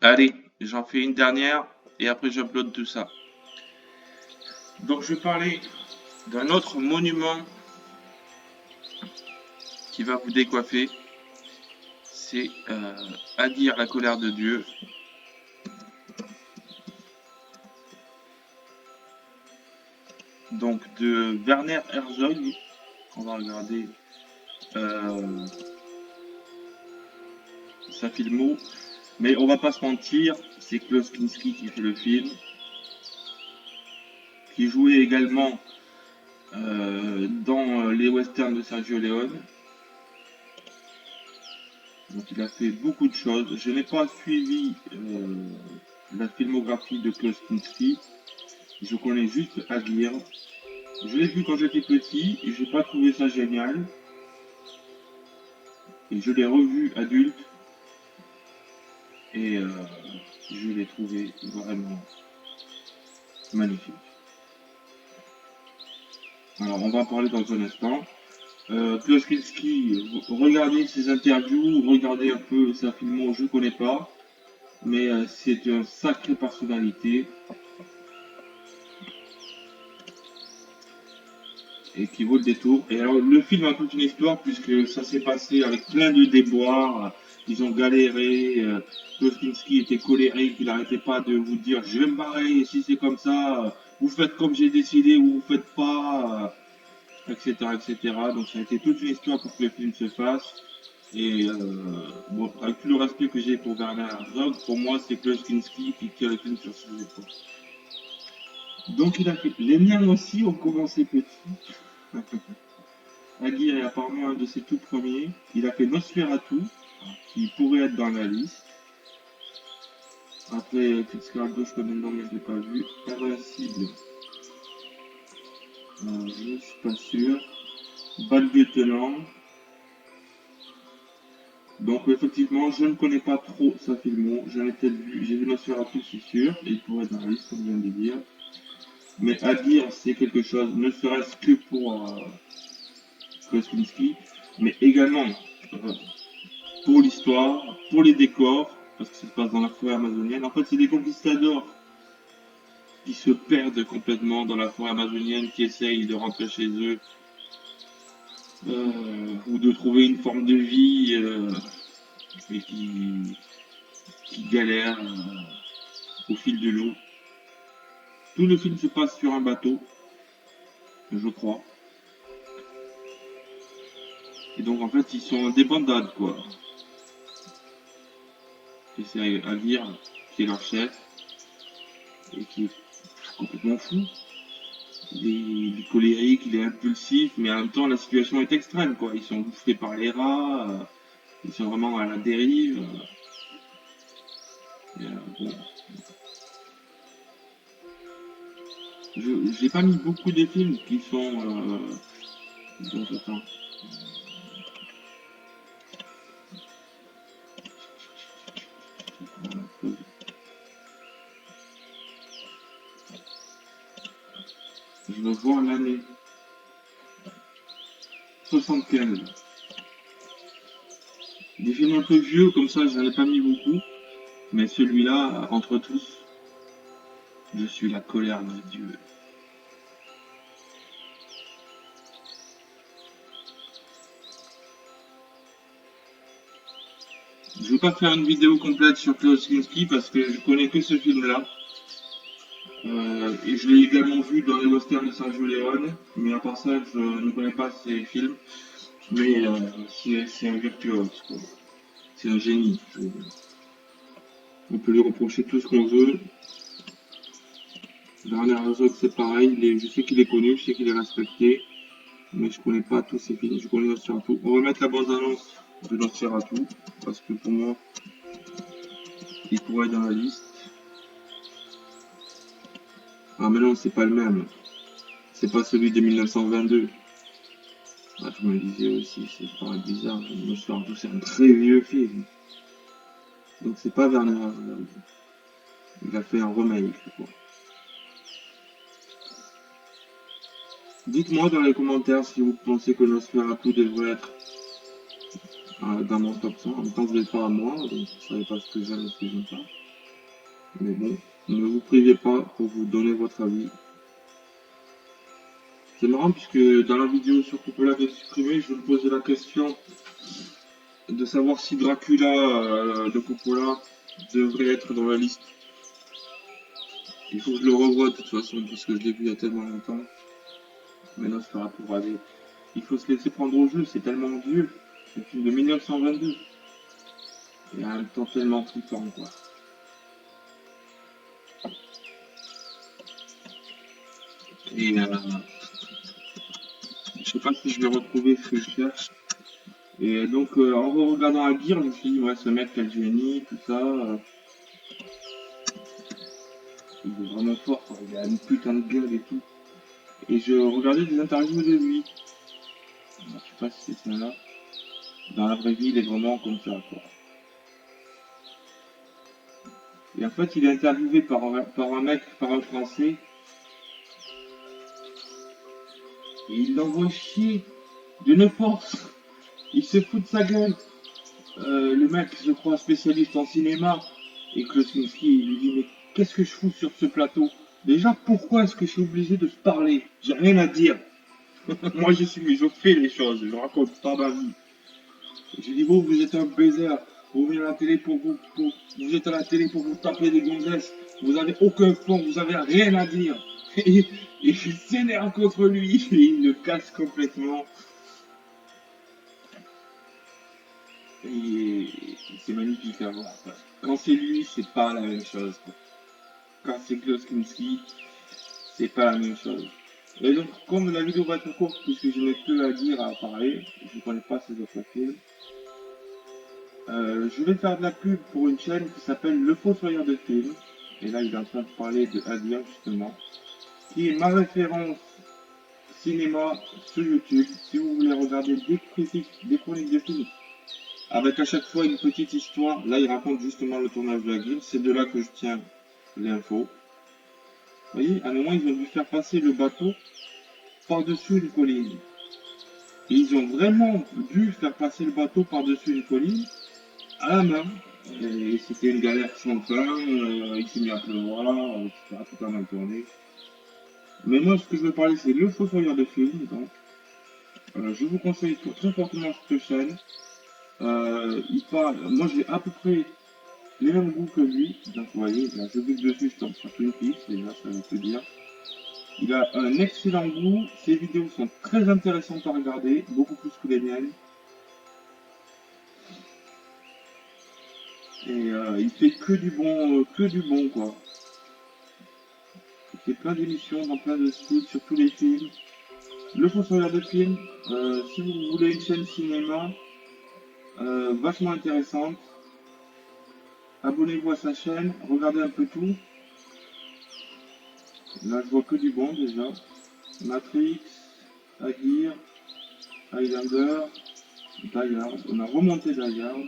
Allez, j'en fais une dernière et après j'upload tout ça. Donc je vais parler d'un autre monument qui va vous décoiffer. C'est Aguirre, la colère de Dieu. Donc de Werner Herzog. On va regarder sa filmo. Mais on va pas se mentir, c'est Klaus Kinski qui fait le film. Qui jouait également dans les westerns de Sergio Leone. Donc il a fait beaucoup de choses. Je n'ai pas suivi la filmographie de Klaus Kinski. Je connais juste Aguirre. Je l'ai vu quand j'étais petit et j'ai pas trouvé ça génial. Et je l'ai revu adulte et je l'ai trouvé vraiment magnifique. Alors on va en parler dans un instant. Klaus Kinski, regardez ses interviews, regardez un peu sa filmo, je ne connais pas, mais c'est une sacrée personnalité et qui vaut le détour. Et alors le film a toute une histoire puisque ça s'est passé avec plein de déboires, ils ont galéré, Klaus Kinski était colérique, il n'arrêtait pas de vous dire je vais me barrer, et si c'est comme ça, vous faites comme j'ai décidé ou vous faites pas, etc., etc. Donc ça a été toute une histoire pour que le film se fasse. Et bon, avec tout le respect que j'ai pour Werner Herzog, pour moi c'est Klaus Kinski qui tire le film sur ses épaules. Donc il a fait. Les miens aussi ont commencé petits. Aguirre est apparemment un de ses tout premiers. Il a fait Nosferatu, qui pourrait être dans la liste. Après, Fitzcarraldo, je connais le nom, mais je ne l'ai pas vu. Invincible, je ne suis pas sûr. Bad Lieutenant. Donc effectivement, je ne connais pas trop sa filmo. J'en ai peut-être vu, j'ai vu Nosferatu, c'est sûr, et il pourrait être dans la liste, comme je viens de dire. Mais à dire, c'est quelque chose, ne serait-ce que pour Kosinski, mais également euh, pour l'histoire, pour les décors, parce que ça se passe dans la forêt amazonienne. En fait, c'est des conquistadors qui se perdent complètement dans la forêt amazonienne, qui essayent de rentrer chez eux, ou de trouver une forme de vie, et qui galèrent au fil de l'eau. Tout le film se passe sur un bateau, je crois. Et donc en fait, ils sont en débandade, quoi. Et c'est Aguirre qui est leur chef, et qui est complètement fou. Il est colérique, il est impulsif, mais en même temps, la situation est extrême, quoi. Ils sont bouffés par les rats, ils sont vraiment à la dérive. Bon. J'ai pas mis beaucoup de films qui sont. Donc, attends. Je veux voir l'année 75. Des films un peu vieux, comme ça, j'en ai pas mis beaucoup. Mais celui-là, entre tous, je suis la colère de Dieu. Je ne vais pas faire une vidéo complète sur Klaus Kinski parce que je connais que ce film-là. Et je l'ai également vu dans les westerns de Sergio Leone, mais à part ça, je ne connais pas ces films. Mais c'est un virtuose, quoi. C'est un génie. On peut lui reprocher tout ce qu'on veut. Werner Herzog, c'est pareil. Je sais qu'il est connu, je sais qu'il est respecté, mais je connais pas tous ses films. Je connais Nosferatu. On va mettre la bande-annonce de Nosferatu, parce que pour moi, il pourrait être dans la liste. Ah mais non, c'est pas le même. C'est pas celui de 1922. Ah, je me disais aussi, c'est paraît bizarre. Nosferatu, c'est un très vieux film. Donc c'est pas Werner Herzog. Il a fait un remake, je crois. Dites-moi dans les commentaires si vous pensez que Nosferatu devrait être dans mon top 100. En même temps, vous n'êtes pas à moi, donc vous ne savez pas ce que j'aime et ce que j'aime pas. Mais bon, ne vous privez pas pour vous donner votre avis. C'est marrant puisque dans la vidéo sur Coppola qui est supprimée, je me posais la question de savoir si Dracula de Coppola devrait être dans la liste. Il faut que je le revoie de toute façon parce que je l'ai vu il y a tellement longtemps. Maintenant, c'est par rapport à des... Il faut se laisser prendre au jeu, c'est tellement vieux. C'est un film de 1922. Et en même temps tellement flippant, quoi. Et je sais pas si je vais retrouver ce que je cherche. Et donc, en regardant Aguirre, je me suis dit, ouais, ce mec, quel génie, tout ça. Il est vraiment fort, quoi. Il a une putain de gueule et tout. Et je regardais des interviews de lui. Alors, je sais pas si c'est ça là. Dans la vraie vie, il est vraiment comme ça, quoi. Et en fait, il est interviewé par un mec, par un Français, et il l'envoie chier d'une force. Il se fout de sa gueule. Le mec, je crois, spécialiste en cinéma, et Klosinski, il lui dit, mais qu'est-ce que je fous sur ce plateau? Déjà, pourquoi est-ce que je suis obligé de se parler? J'ai rien à dire. Moi, je fais les choses, je raconte pas ma vie. Je dis, vous êtes un baiser, vous venez à la télé vous êtes à la télé pour vous taper des gonzesses, vous avez aucun fond, vous avez rien à dire. Et il s'énerve contre lui, et il le casse complètement. Et c'est magnifique à voir. Quand c'est lui, c'est pas la même chose. Quand c'est Kloskowski, c'est pas la même chose. Et donc, comme la vidéo va être courte, puisque je n'ai que à dire, à parler, je ne connais pas ces autres films, je vais faire de la pub pour une chaîne qui s'appelle Le Fossoyeur de Films. Et là, il est en train de parler de Adir, justement, qui est ma référence cinéma sur YouTube. Si vous voulez regarder des critiques, des chroniques de films, avec à chaque fois une petite histoire. Là, il raconte justement le tournage de la grille. C'est de là que je tiens l'info. Vous voyez, à un moment, ils ont dû faire passer le bateau par-dessus une colline. Et ils ont vraiment dû faire passer le bateau par-dessus une colline à la main. Et c'était une galère sans fin, il s'est mis à pleuvoir, etc. Tout a mal tourné. Mais moi, ce que je veux parler, c'est le fossoyeur de film. Donc, je vous conseille très fortement cette chaîne. Il parle, moi j'ai à peu près les mêmes goûts que lui. Donc, vous voyez, là, je clique dessus, je tombe sur Twin Peaks, déjà, ça veut tout dire. Il a un excellent goût, ses vidéos sont très intéressantes à regarder, beaucoup plus que les miennes. Et il fait que du bon quoi. Il fait plein d'émissions dans plein de styles sur tous les films. Le Fossoyeur de films, si vous voulez une chaîne cinéma vachement intéressante, abonnez-vous à sa chaîne, regardez un peu tout. Là je vois que du bon déjà. Matrix, Aguirre, Highlander, Die Hard. On a remonté Die Hard,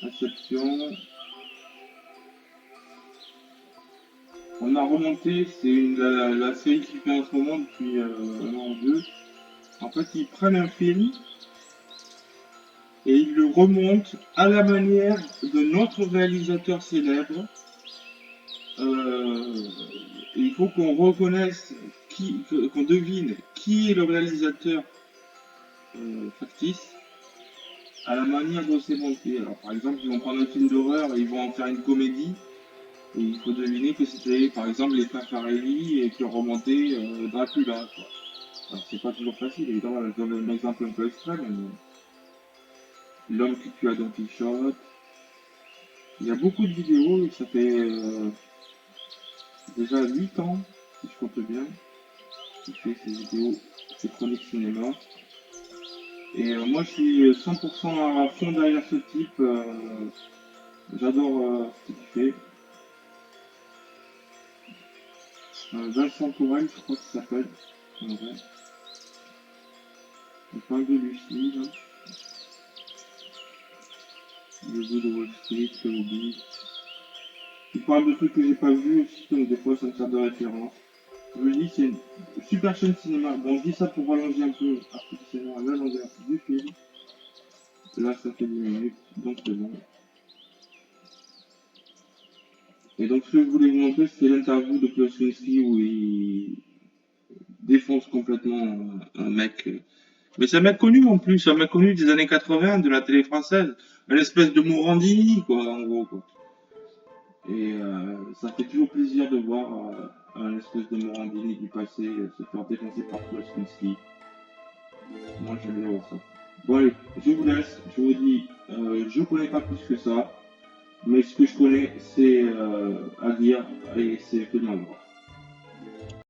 Inception. On a remonté, c'est la série qui fait en ce moment depuis un an ou deux. En fait, ils prennent un film et ils le remontent à la manière de notre réalisateur célèbre. Euh, et il faut qu'on reconnaisse, qu'on devine qui est le réalisateur factice à la manière dont c'est monté. Alors, par exemple, ils vont prendre un film d'horreur et ils vont en faire une comédie. Et il faut deviner que c'était, par exemple, les frères Farelli et qui ont remonté Dracula. Quoi. Alors, c'est pas toujours facile, évidemment, je donne un exemple un peu extrême. L'homme qui tue à Don Quichotte. Il y a beaucoup de vidéos et ça fait déjà 8 ans, si je compte bien, qu'il fait ces vidéos, ces chroniques cinéma. Et moi, je suis 100% à fond derrière ce type. J'adore ce qu'il fait. Vincent Tourelle, je crois qu'il s'appelle. En vrai. On parle de Lucie, là. Le jeu de Wall Street, le Hobbit. Il parle de trucs que j'ai pas vus aussi, donc des fois ça me sert de référence. Je me dis, c'est une super chaîne cinéma. Bon, je dis ça pour rallonger un peu artificiellement la longueur du film. Là, ça fait 10 minutes, donc c'est bon. Et donc, ce que je voulais vous montrer, c'est l'interview de Klaus Kinski où il défonce complètement un mec. Mais c'est un mec connu en plus, un mec connu des années 80 de la télé française. Un espèce de Morandini, quoi, en gros, quoi. Et ça fait toujours plaisir de voir un espèce de Morandini du passé se faire défoncer par Klaus Kinski. Moi, j'aime bien voir ça. Bon, allez, je vous laisse. Je vous dis, je connais pas plus que ça. Mais ce que je connais, c'est à dire et c'est film à voir.